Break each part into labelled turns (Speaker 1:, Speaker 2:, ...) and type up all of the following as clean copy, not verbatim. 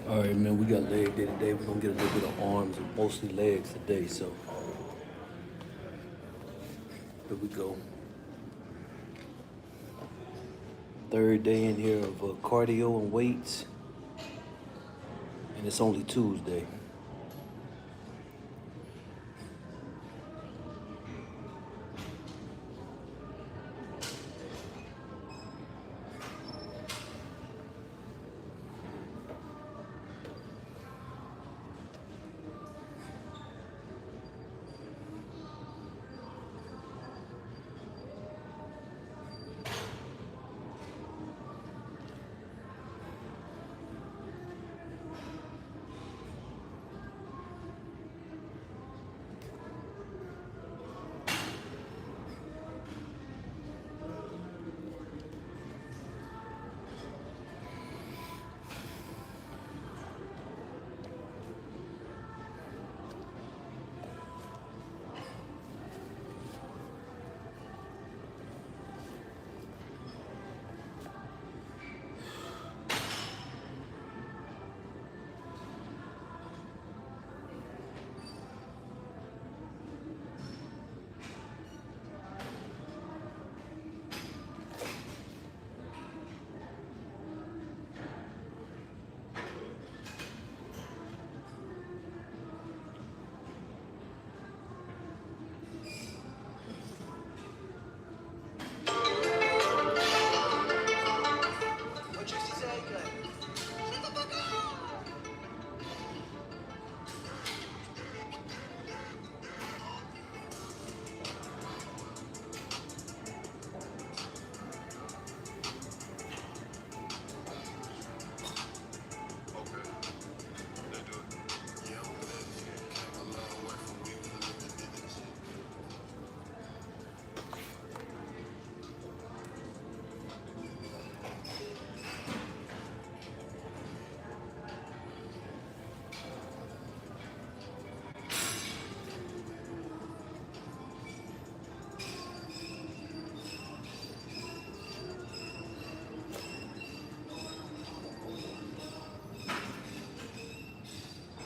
Speaker 1: All right, man, we got leg day today. We're gonna get a little bit of arms and mostly legs today, so here we go. Third day in here of cardio and weights, and it's only Tuesday.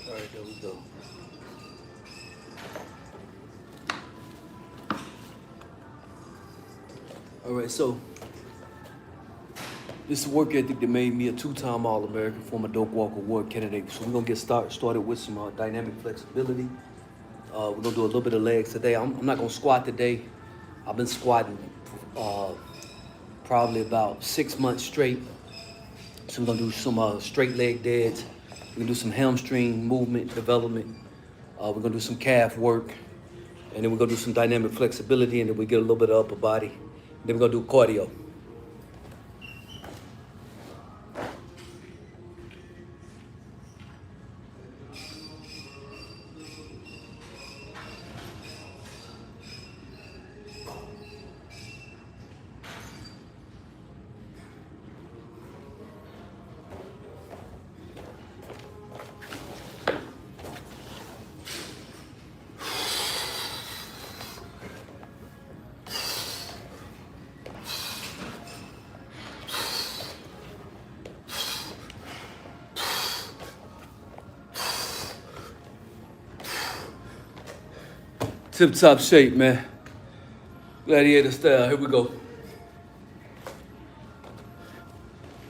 Speaker 1: All right, there we go. All right, so this is work ethic that made me a two-time All-American, former Dope Walk Award candidate. So we're gonna get started with some dynamic flexibility. We're gonna do a little bit of legs today. I'm not gonna squat today. I've been squatting uh, probably about 6 months straight. So we're gonna do some straight leg deads. We're gonna do some hamstring movement development. We're gonna do some calf work. And then we're gonna do some dynamic flexibility, and then we get a little bit of upper body. Then we're gonna do cardio. Tip top shape, man. Gladiator style. Here we go.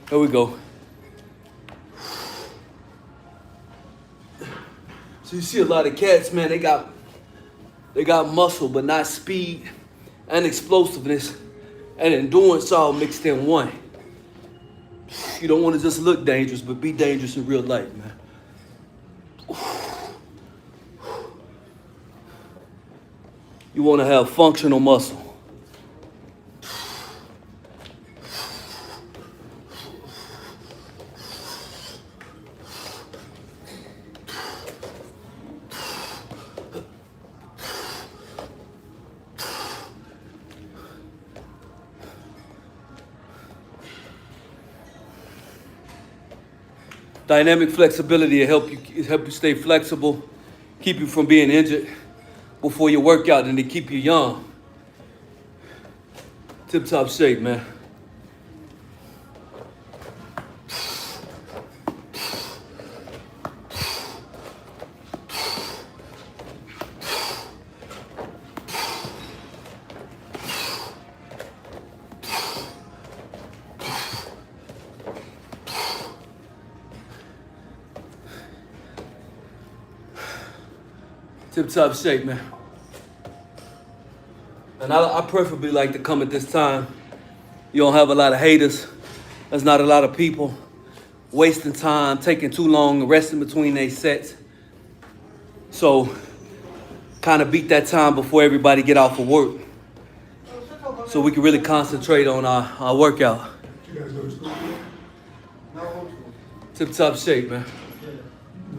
Speaker 1: Here we go. So you see a lot of cats, man, they got muscle but not speed and explosiveness and endurance all mixed in one. You don't want to just look dangerous, but be dangerous in real life, man. You want to have functional muscle. Dynamic flexibility will help you stay flexible, keep you from being injured before your workout, and they keep you young. Tip top shape, man. Tip top shape, man. And I preferably like to come at this time. You don't have a lot of haters. There's not a lot of people wasting time, taking too long, resting between their sets. So kind of beat that time before everybody get off of work, so we can really concentrate on our workout.
Speaker 2: You guys go to school? No, homeschool.
Speaker 1: Tip top shape, man.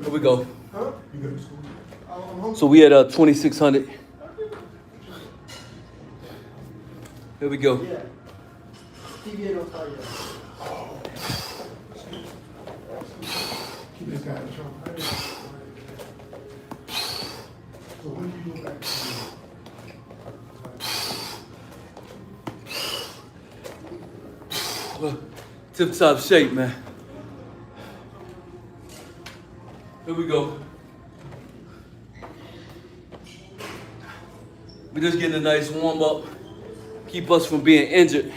Speaker 1: Here we go.
Speaker 2: Huh? You go to school?
Speaker 1: So we at 2,600. Here we go.
Speaker 2: Yeah. TVA don't start yet. Keep this guy in trouble. So when do you go back to school?
Speaker 1: Tip top shape, man. Here we go. We're just getting a nice warm up. Keep us from being injured.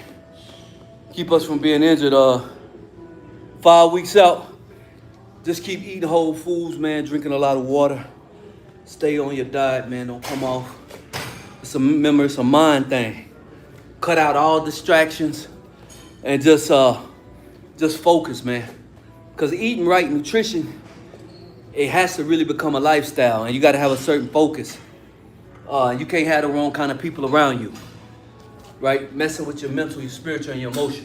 Speaker 1: Keep us from being injured. 5 weeks out. Just keep eating whole foods, man. Drinking a lot of water. Stay on your diet, man. Don't come off. Remember, it's a mind thing. Cut out all distractions and just focus, man. Because eating right, nutrition, it has to really become a lifestyle, and you got to have a certain focus. You can't have the wrong kind of people around you, right? Messing with your mental, your spiritual, and your emotion.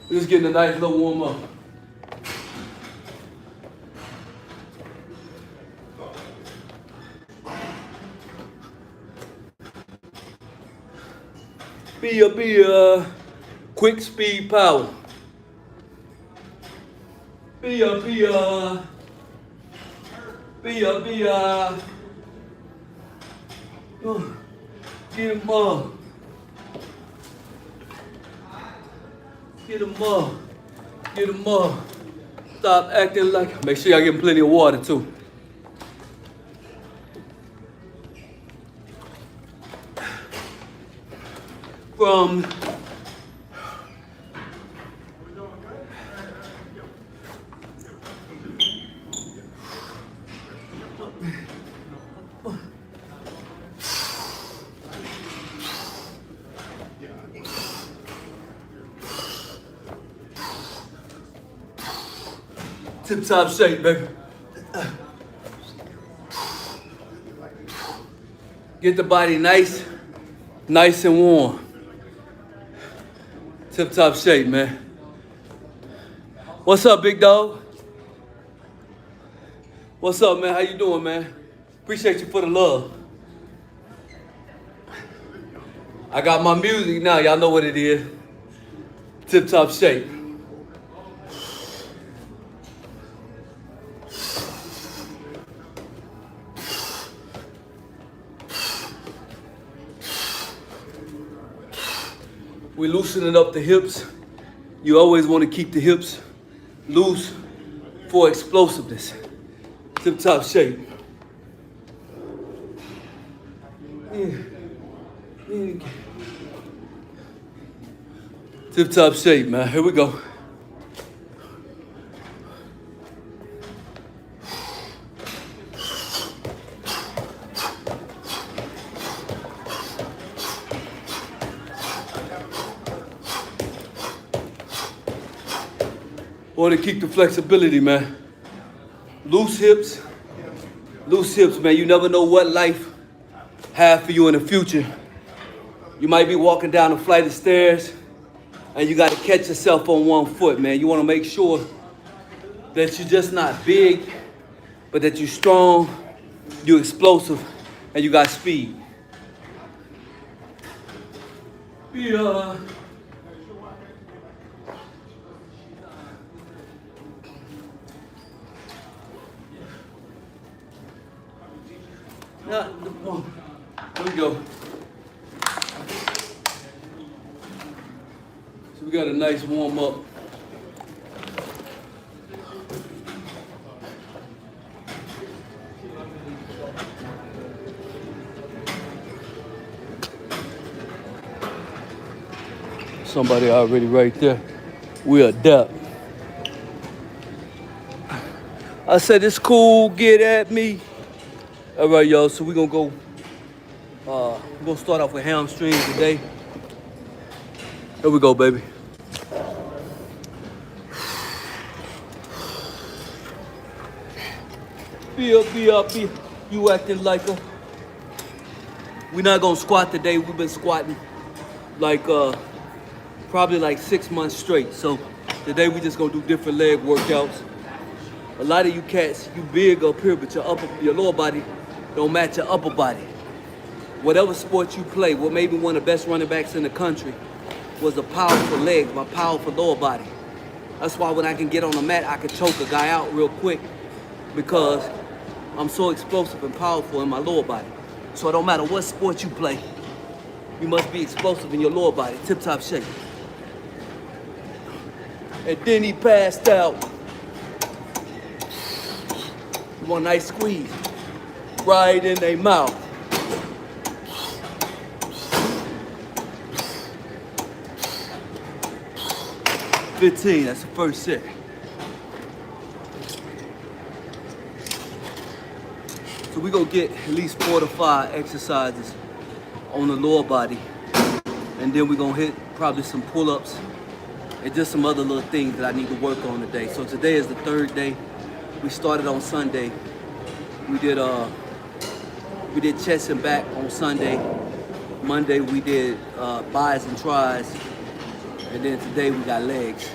Speaker 1: We're just getting a nice little warm up. Be a quick speed power. Be a get him up. Get him up. Get him up. Stop acting like. Make sure y'all give him plenty of water too. From tip top shape, baby. Get the body nice and warm. Tip top shape, man. What's up, big dog? What's up, man? How you doing, man? Appreciate you for the love. I got my music now. Y'all know what it is. Tip top shape. We're loosening up the hips. You always want to keep the hips loose for explosiveness. Tip top shape. Tip top shape, man. Here we go. Want to keep the flexibility, man. Loose hips, man. You never know what life have for you in the future. You might be walking down a flight of stairs and you got to catch yourself on one foot, man. You want to make sure that you're just not big but that you're strong, you're explosive, and you got speed. Yeah. Yeah, here we go. So we got a nice warm up. Somebody already right there. We adapt. I said it's cool, get at me. All right, y'all, so we're gonna start off with hamstrings today. Here we go, baby. Be up. You acting like a. We're not gonna squat today. We've been squatting like probably like 6 months straight. So today we just gonna do different leg workouts. A lot of you cats, you big up here, but your lower body don't match your upper body. Whatever sport you play, what made me one of the best running backs in the country was the powerful legs, my powerful lower body. That's why when I can get on the mat, I can choke a guy out real quick because I'm so explosive and powerful in my lower body. So it don't matter what sport you play, you must be explosive in your lower body, tip-top shape. And then he passed out. One nice squeeze right in their mouth. $15, that's the first set. So we're gonna get at least 4 to 5 exercises on the lower body. And then we're gonna hit probably some pull-ups and just some other little things that I need to work on today. So today is the 3rd day. We started on Sunday. We did chest and back on Sunday. Monday we did bis and tris. And then today we got legs.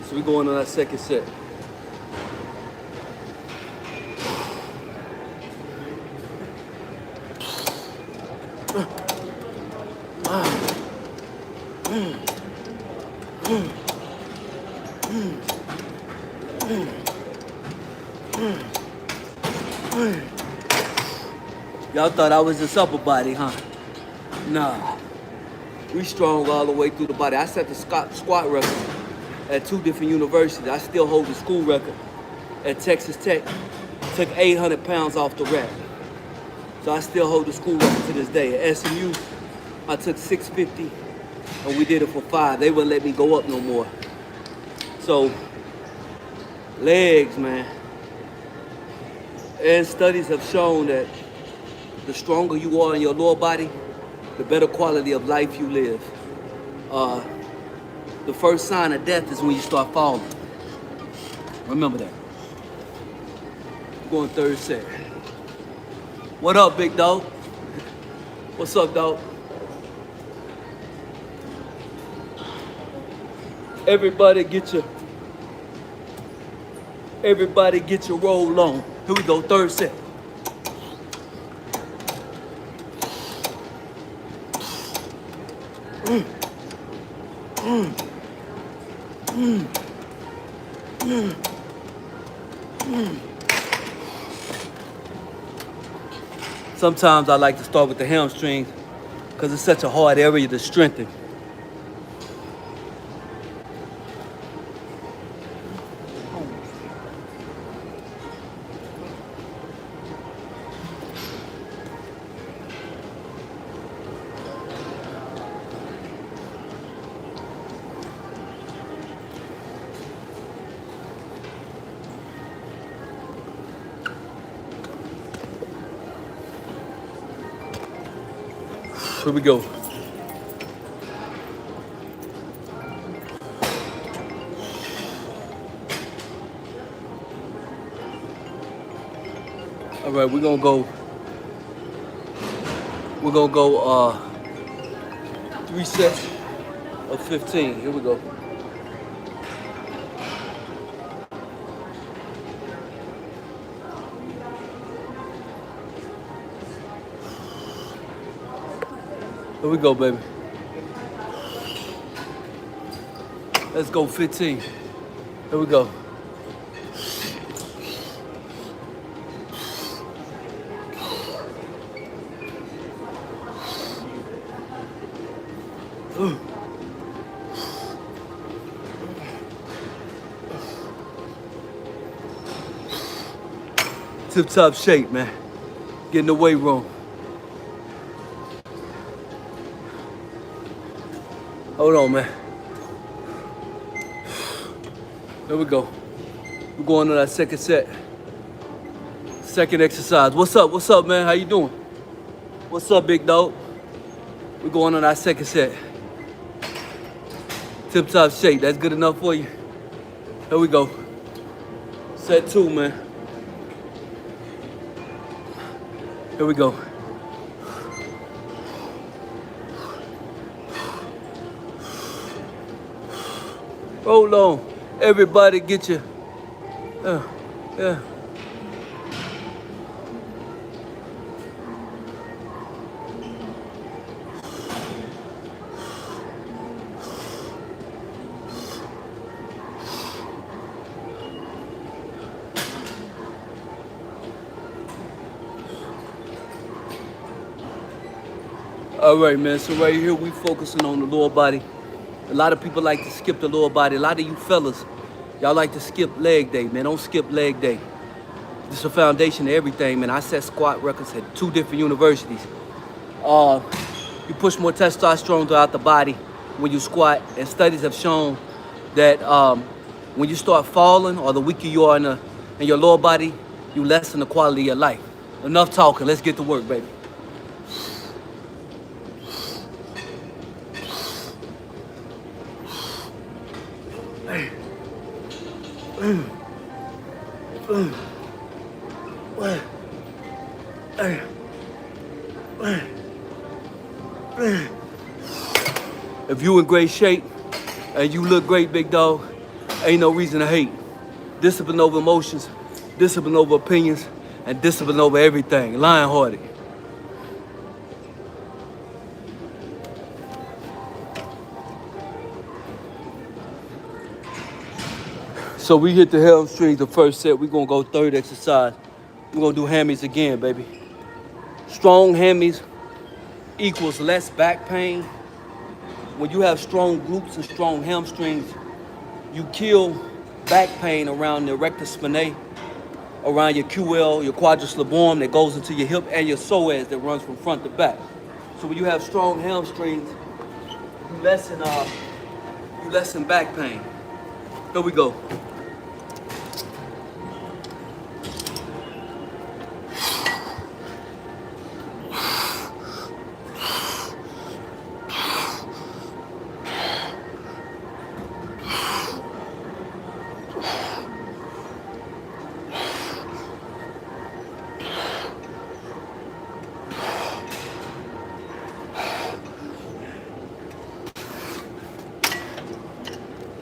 Speaker 1: So we're going on that second set. Y'all thought I was this upper body, huh? Nah. We strong all the way through the body. I set the squat record at 2 different universities. I still hold the school record at Texas Tech. Took 800 pounds off the rack. So I still hold the school record to this day. At SMU, I took 650 and we did it for 5. They wouldn't let me go up no more. So, legs, man. And studies have shown that the stronger you are in your lower body, the better quality of life you live. The first sign of death is when you start falling. Remember that. Going 3rd set. What up, big dog? What's up, dog? Everybody get your roll on. Here we go, 3rd set. Sometimes I like to start with the hamstrings because it's such a hard area to strengthen. Here we go. All right, we're gonna go 3 sets of 15. Here we go. Here we go, baby. Let's go 15. Here we go. Tip top shape, man. Get in the weight room. Hold on, man. There we go. We're going on that second set. Second exercise. What's up? What's up, man? How you doing? What's up, big dog? We're going on our second set. Tip top shape. That's good enough for you? Here we go. Set 2, man. Here we go. Hold on. Everybody get your, yeah. All right, man. So right here, we focusing on the lower body. A lot of people like to skip the lower body. A lot of you fellas, y'all like to skip leg day, man. Don't skip leg day. This is the foundation of everything, man. I set squat records at 2 different universities. You push more testosterone throughout the body when you squat, and studies have shown that when you start falling or the weaker you are in your lower body, you lessen the quality of your life. Enough talking. Let's get to work, baby. If you in great shape and you look great, big dog, ain't no reason to hate. Discipline over emotions, discipline over opinions, and discipline over everything. Lion-hearted. So we hit the hamstrings the first set. We're gonna go third exercise. We're gonna do hammies again, baby. Strong hammies equals less back pain. When you have strong glutes and strong hamstrings, you kill back pain around the rectus spinae, around your QL, your quadriceps lumborum that goes into your hip, and your psoas that runs from front to back. So when you have strong hamstrings, you lessen back pain. Here we go.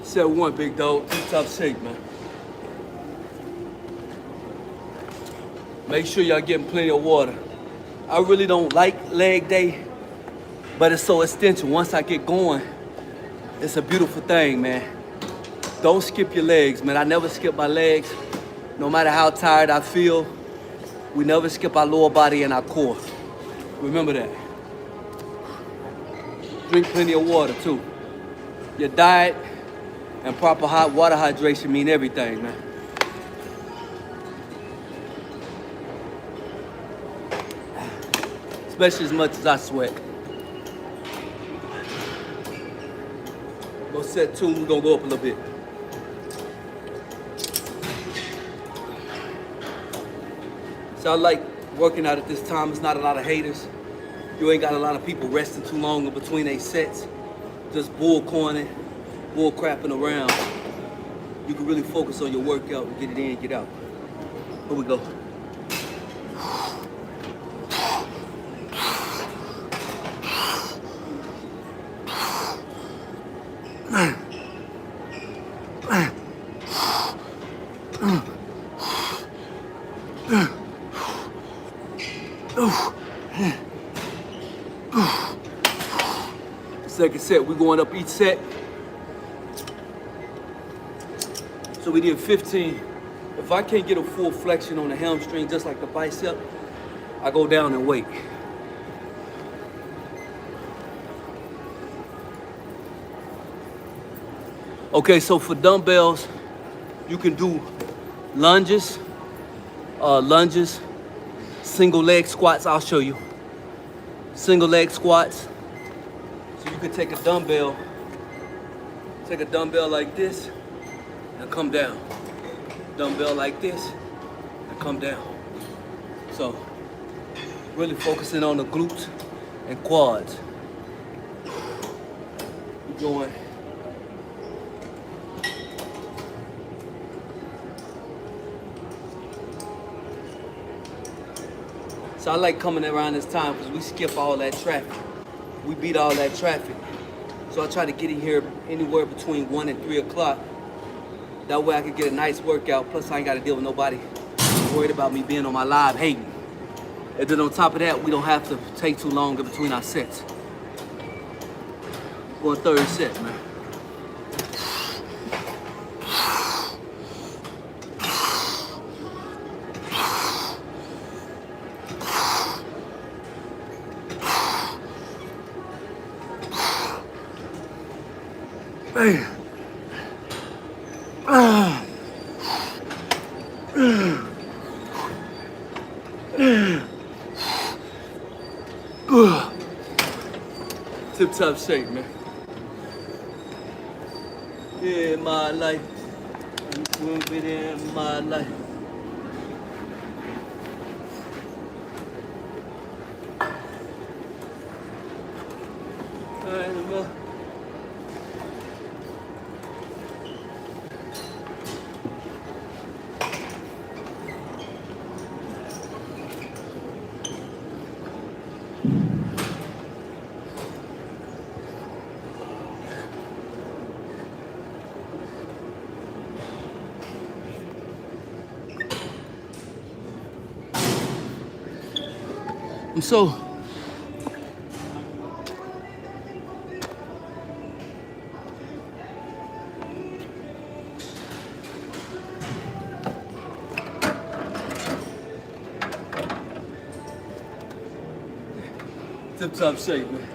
Speaker 1: Set 1, big dog. Tip top shape, man. Make sure y'all getting plenty of water. I really don't like leg day, but it's so essential. Once I get going, it's a beautiful thing, man. Don't skip your legs, man. I never skip my legs. No matter how tired I feel, we never skip our lower body and our core. Remember that. Drink plenty of water, too. Your diet and proper hot water hydration mean everything, man. Especially as much as I sweat. Go set 2, we're gonna go up a little bit. So I like working out at this time. It's not a lot of haters. You ain't got a lot of people resting too long in between their sets. Just bull coining, bull crapping around. You can really focus on your workout and get it in, get out. Here we go. Second set, we're going up each set. So we did 15. If I can't get a full flexion on the hamstring, just like the bicep, I go down and wait. Okay, so for dumbbells, you can do lunges, single leg squats. I'll show you. Single leg squats. So you can take a dumbbell like this and come down. Dumbbell like this and come down. So really focusing on the glutes and quads. We're going. So I like coming around this time because we skip all that traffic. We beat all that traffic. So I try to get in here anywhere between 1 and 3 o'clock. That way I can get a nice workout. Plus I ain't got to deal with nobody worried about me being on my live hating. And then on top of that, we don't have to take too long in between our sets. Going third set, man. Man. Tip top shape, man. Yeah, my life. Will be there in my life. Alright, I'm so tip top shape, man.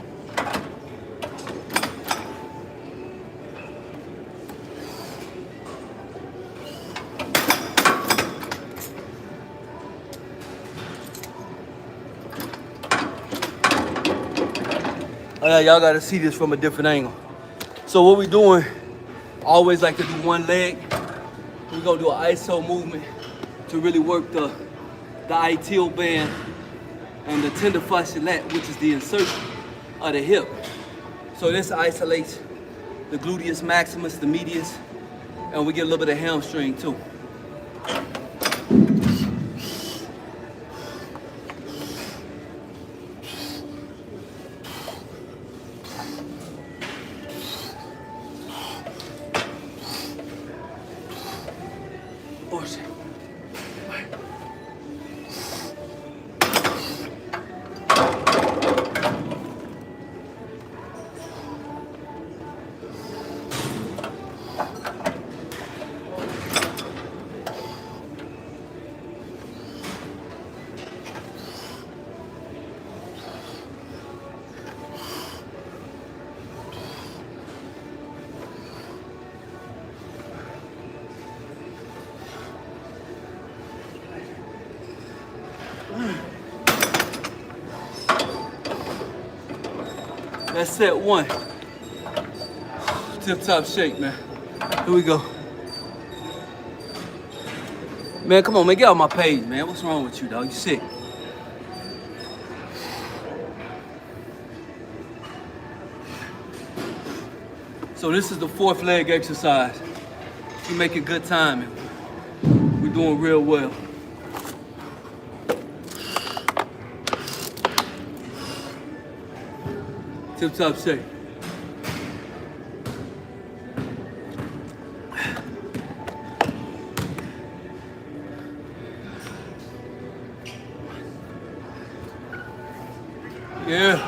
Speaker 1: Oh yeah, y'all gotta see this from a different angle. So what we doing, I always like to do one leg. We're gonna do an ISO movement to really work the ITO band and the tender fasciolate, which is the insertion of the hip. So this isolates the gluteus maximus, the medius, and we get a little bit of hamstring too. That's set one. Tip top shape, man. Here we go. Man, come on, man, get off my page, man. What's wrong with you, dog? You sick. So this is the fourth leg exercise. You making good timing. We're doing real well. Tip top shape. Yeah.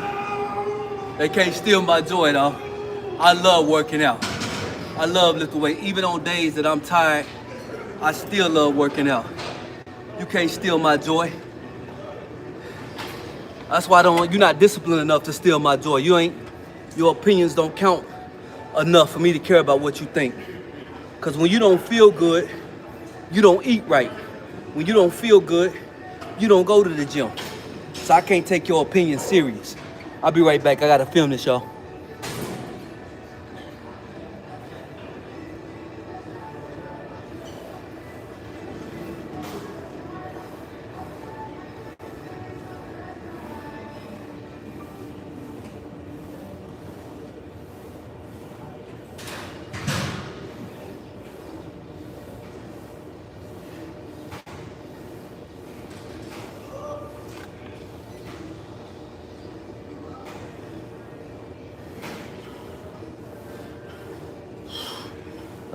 Speaker 1: They can't steal my joy, though. I love working out. I love lifting weight. Even on days that I'm tired, I still love working out. You can't steal my joy. That's why you're not disciplined enough to steal my joy. Your opinions don't count enough for me to care about what you think. Because when you don't feel good, you don't eat right. When you don't feel good, you don't go to the gym. So I can't take your opinion serious. I'll be right back. I gotta film this, y'all.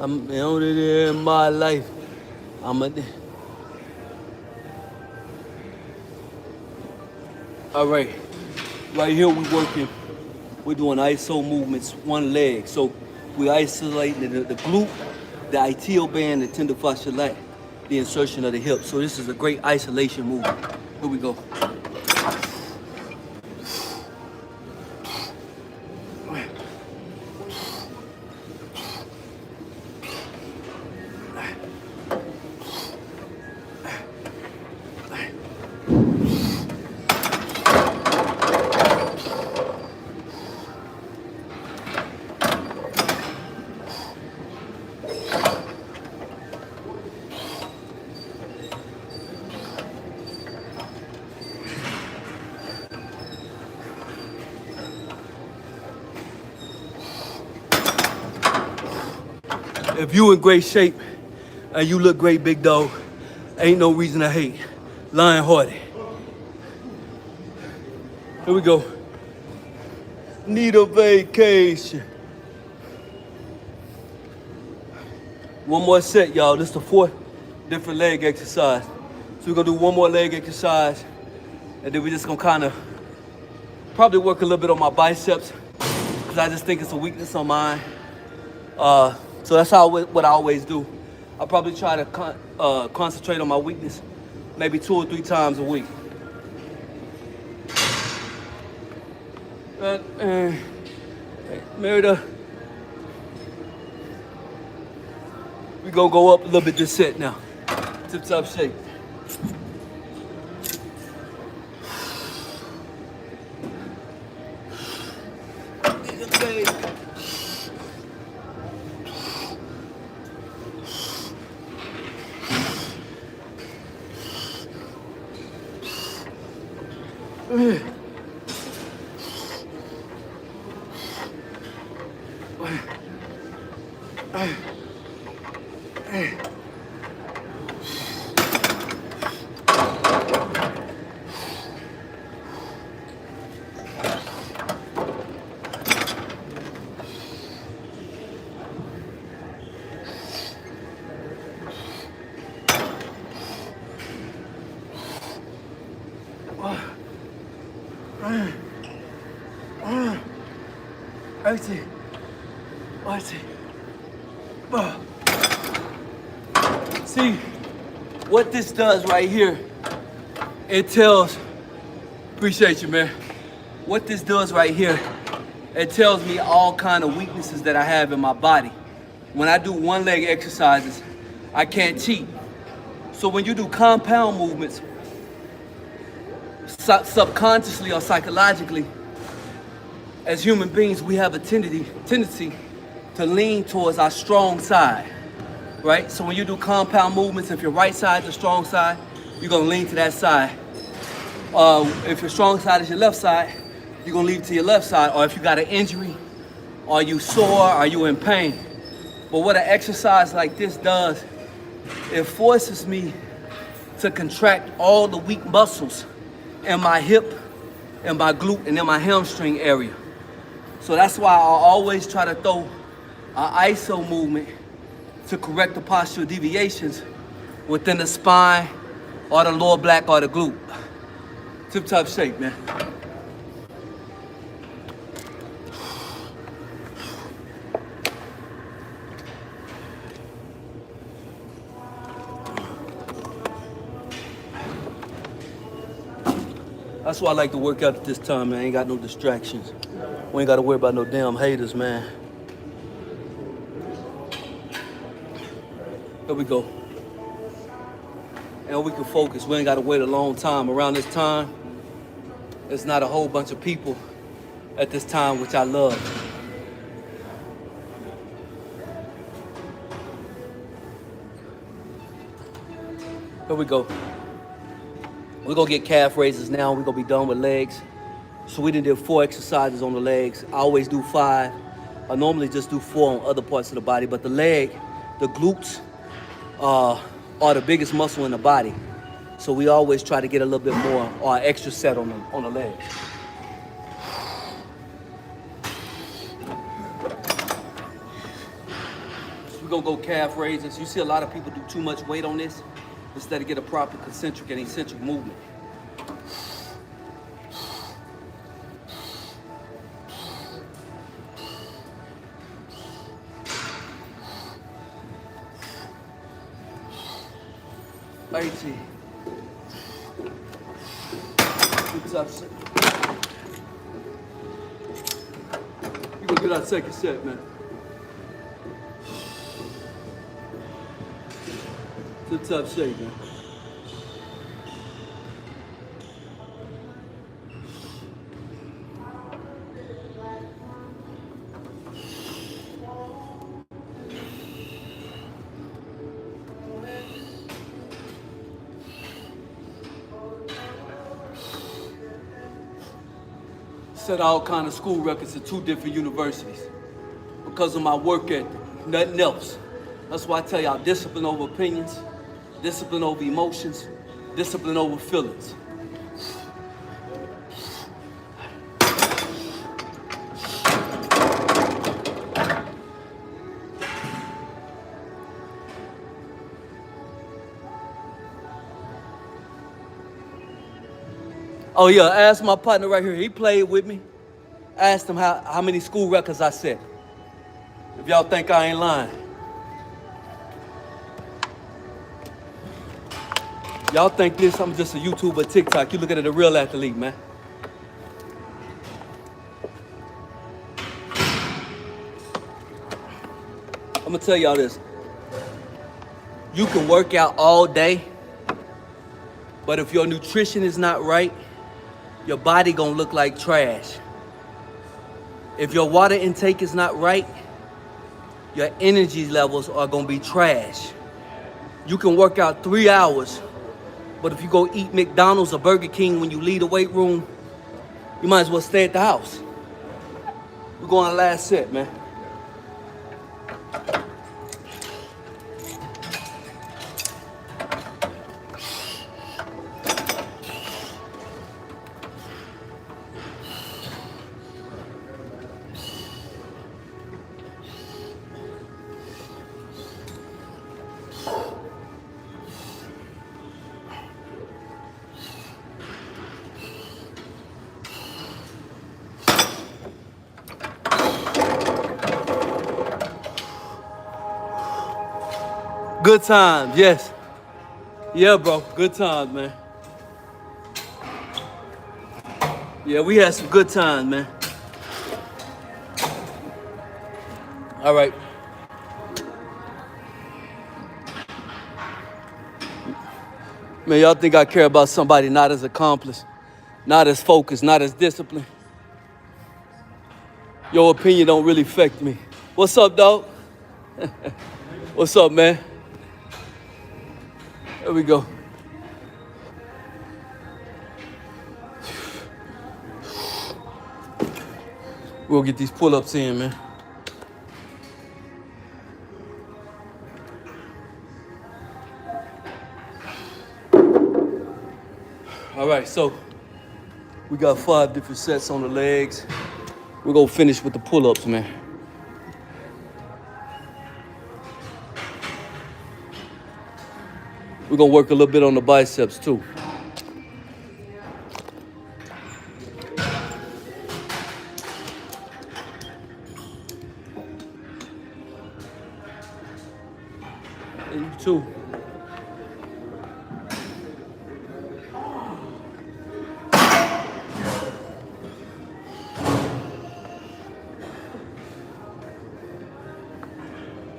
Speaker 1: I'm the only day in my life. All right, right here we working. We're doing ISO movements, one leg. So we isolating the glute, the ITO band, the tender fascia lat, the insertion of the hip. So this is a great isolation movement. Here we go. If you in great shape and you look great, big dog, ain't no reason to hate. Lion-hearted. Here we go. Need a vacation. One more set, y'all. This is the 4th different leg exercise. So we're gonna do one more leg exercise, and then we're just gonna kind of probably work a little bit on my biceps, because I just think it's a weakness on mine. So that's what I always do. I probably try to concentrate on my weakness maybe 2 or 3 times a week. Merida, we gonna go up a little bit this set now. Tip-top shape. See, what this does right here, it tells, appreciate you, man. What this does right here, it tells me all kind of weaknesses that I have in my body. When I do one leg exercises, I can't cheat. So when you do compound movements, subconsciously or psychologically, as human beings, we have a tendency to lean towards our strong side, right? So when you do compound movements, if your right side is the strong side, you're gonna lean to that side. If your strong side is your left side, you're gonna lean to your left side. Or if you got an injury, are you sore, are you in pain? But what an exercise like this does, it forces me to contract all the weak muscles in my hip, in my glute, and in my hamstring area. So that's why I always try to throw an ISO movement to correct the postural deviations within the spine or the lower back or the glute. Tip-top shape, man. That's why I like to work out at this time, man. I ain't got no distractions. We ain't got to worry about no damn haters, man. Here we go. And we can focus. We ain't got to wait a long time. Around this time, it's not a whole bunch of people at this time, which I love. Here we go. We're gonna get calf raises now. We're gonna be done with legs. So we did 4 exercises on the legs. I always do 5. I normally just do 4 on other parts of the body, but the leg, the glutes, are the biggest muscle in the body. So we always try to get a little bit more or an extra set on the legs. So we're gonna go calf raises. You see a lot of people do too much weight on this instead of get a proper concentric and eccentric movement. Good tough set. You gonna get our second set, man. It's a tough shake, man. Set all kind of school records at 2 different universities because of my work ethic, nothing else. That's why I tell y'all, discipline over opinions, discipline over emotions, discipline over feelings. Oh yeah, ask my partner right here. He played with me. Asked him how many school records I set. If y'all think I ain't lying. Y'all think this, I'm just a YouTuber, TikTok. You looking at a real athlete, man. I'm gonna tell y'all this. You can work out all day, but if your nutrition is not right, your body gonna look like trash. If your water intake is not right, your energy levels are gonna be trash. You can work out 3 hours, but if you go eat McDonald's or Burger King when you leave the weight room, you might as well stay at the house. We're going to the last set, man. Good times, yes. Yeah, bro, good times, man. Yeah, we had some good times, man. All right. Man, y'all think I care about somebody not as accomplished, not as focused, not as disciplined? Your opinion don't really affect me. What's up, dog? What's up, man? There we go. We'll get these pull-ups in, man. All right, so we got 5 different sets on the legs. We're gonna finish with the pull-ups, man. We're gonna work a little bit on the biceps too. And you too.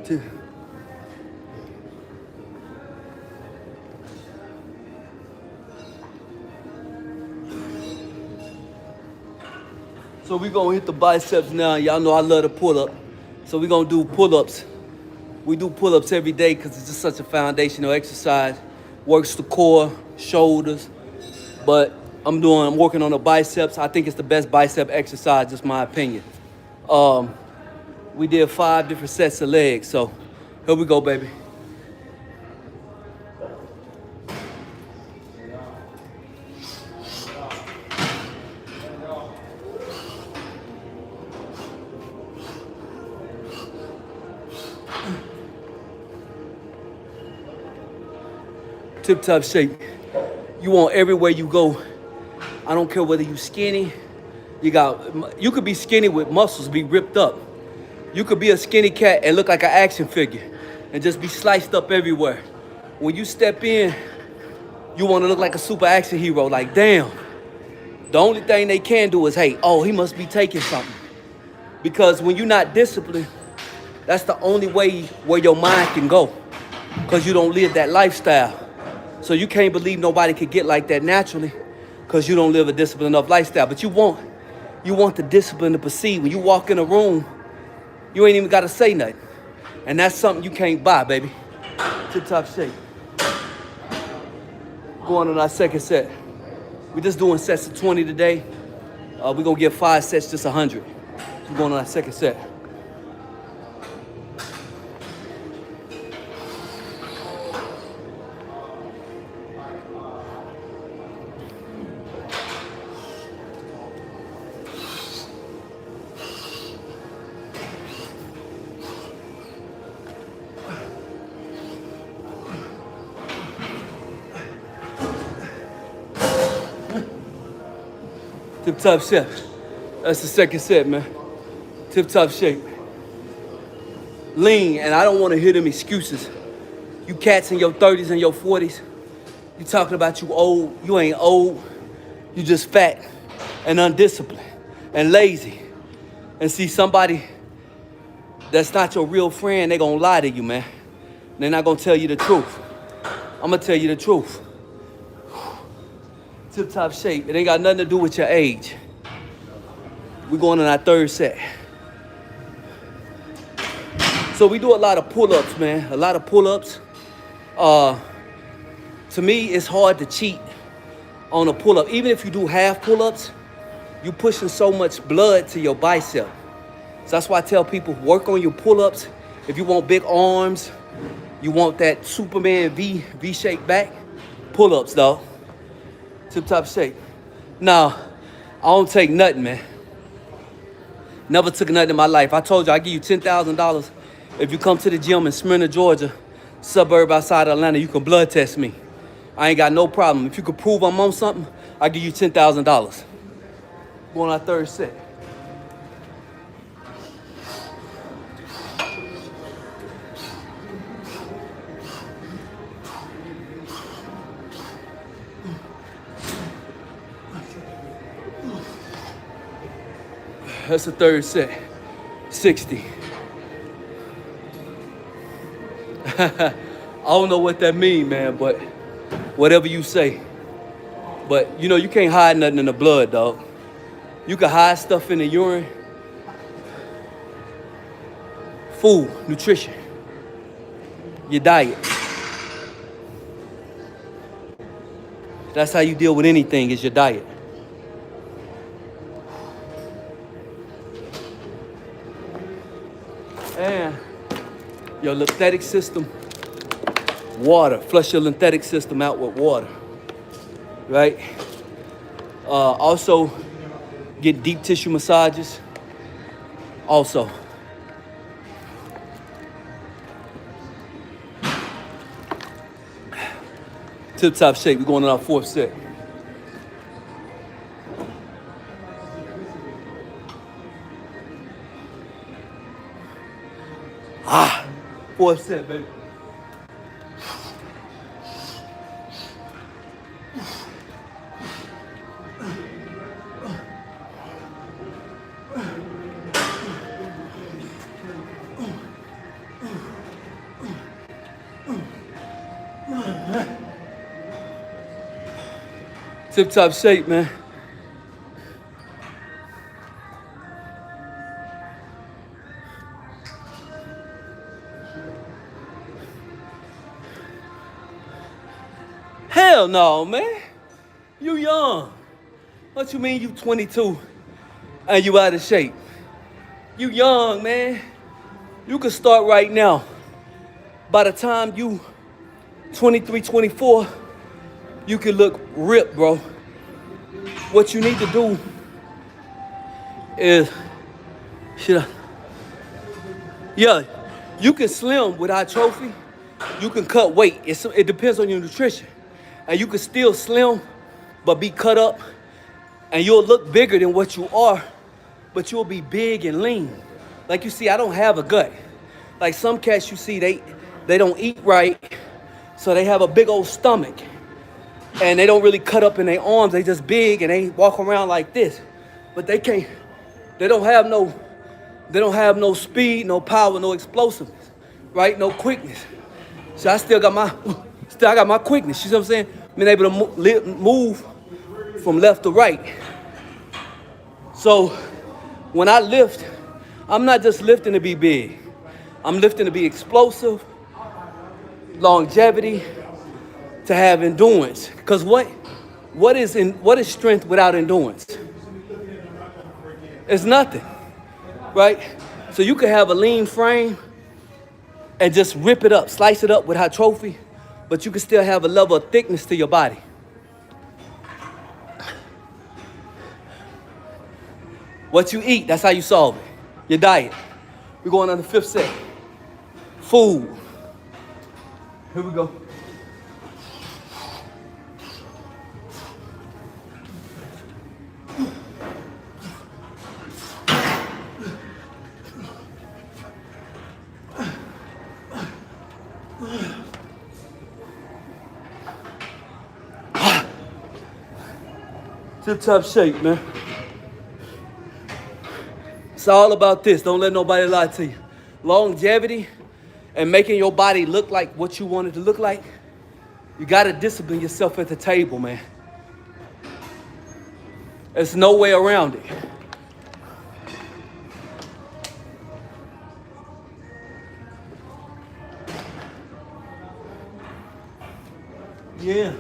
Speaker 1: So we gonna hit the biceps now. Y'all know I love to pull up. So we gonna do pull-ups. We do pull-ups every day because it's just such a foundational exercise. Works the core, shoulders. But I'm working on the biceps. I think it's the best bicep exercise, just my opinion. We did 5 different sets of legs. So here we go, baby. Tip-top shape. You want everywhere you go. I don't care whether you skinny. You could be skinny with muscles, be ripped up. You could be a skinny cat and look like an action figure and just be sliced up everywhere. When you step in, you want to look like a super action hero. Like, damn. The only thing they can do is, hey, oh, he must be taking something. Because when you're not disciplined, that's the only way where your mind can go. Because you don't live that lifestyle. So you can't believe nobody could get like that naturally because you don't live a disciplined enough lifestyle. But you want the discipline to proceed. When you walk in a room, you ain't even got to say nothing. And that's something you can't buy, baby. Tip-top shape. Going on our second set. We're just doing sets of 20 today. We're going to get 5 sets, just 100. We're going on our second set. Tip-top shape. That's the second set, man. Tip-top shape. Lean, and I don't want to hear them excuses. You cats in your 30s and your 40s, you talking about you old. You ain't old. You just fat and undisciplined and lazy. And see, somebody that's not your real friend, they gonna lie to you, man. They're not gonna tell you the truth. I'm gonna tell you the truth. Tip-top shape. It ain't got nothing to do with your age. We're going on our third set. So we do a lot of pull-ups, man. A lot of pull-ups. To me, it's hard to cheat on a pull-up. Even if you do half pull-ups, you pushing so much blood to your bicep. So that's why I tell people, work on your pull-ups. If you want big arms, you want that Superman V-shaped back, pull-ups, dog. Tip-top shape. Now, I don't take nothing, man. Never took nothing in my life. I told you, I give you $10,000 if you come to the gym in Smyrna, Georgia, suburb outside Atlanta, you can blood test me. I ain't got no problem. If you could prove I'm on something, I give you $10,000. We're on our third set. That's the third set. 60. I don't know what that means, man, but whatever you say. But, you know, you can't hide nothing in the blood, dog. You can hide stuff in the urine. Food, nutrition, your diet. That's how you deal with anything, is your diet. And your lymphatic system, water. Flush your lymphatic system out with water, right? Also, get deep tissue massages. Also. Tip-top shape. We're going on our fourth set. Fourth set, baby. Tip-top shape, man. Hell no, man. You young. What you mean you 22 and you out of shape? You young, man. You can start right now. By the time you 23, 24, you can look ripped, bro. What you need to do is, yeah, you can slim without trophy. You can cut weight. It depends on your nutrition. And you can still slim, but be cut up. And you'll look bigger than what you are, but you'll be big and lean. Like you see, I don't have a gut. Like some cats you see, they don't eat right, so they have a big old stomach. And they don't really cut up in their arms, they just big and they walk around like this. But they don't have no speed, no power, no explosiveness, right? No quickness. So I got my quickness, you see what I'm saying? Being able to move from left to right. So when I lift, I'm not just lifting to be big. I'm lifting to be explosive, longevity, to have endurance. Because what is strength without endurance? It's nothing, right? So you can have a lean frame and just rip it up, slice it up with hypertrophy, but you can still have a level of thickness to your body. What you eat, that's how you solve it. Your diet. We're going on the 5th set. Food. Here we go. Tip-top shape, man. It's all about this. Don't let nobody lie to you. Longevity and making your body look like what you want it to look like. You got to discipline yourself at the table, man. There's no way around it. Yeah.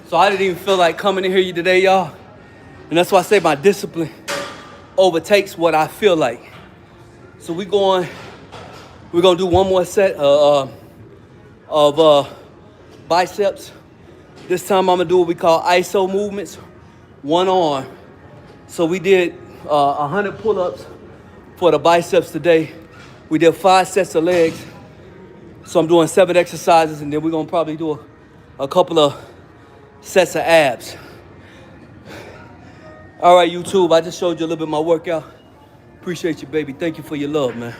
Speaker 1: So I didn't even feel like coming in here today, y'all. And that's why I say my discipline overtakes what I feel like. So we're gonna do one more set of biceps. This time I'm gonna do what we call ISO movements, one arm. So we did 100 pull-ups for the biceps today. We did 5 sets of legs. So I'm doing 7 exercises, and then we're gonna probably do a couple of sets of abs. All right, YouTube, I just showed you a little bit of my workout. Appreciate you, baby. Thank you for your love, man.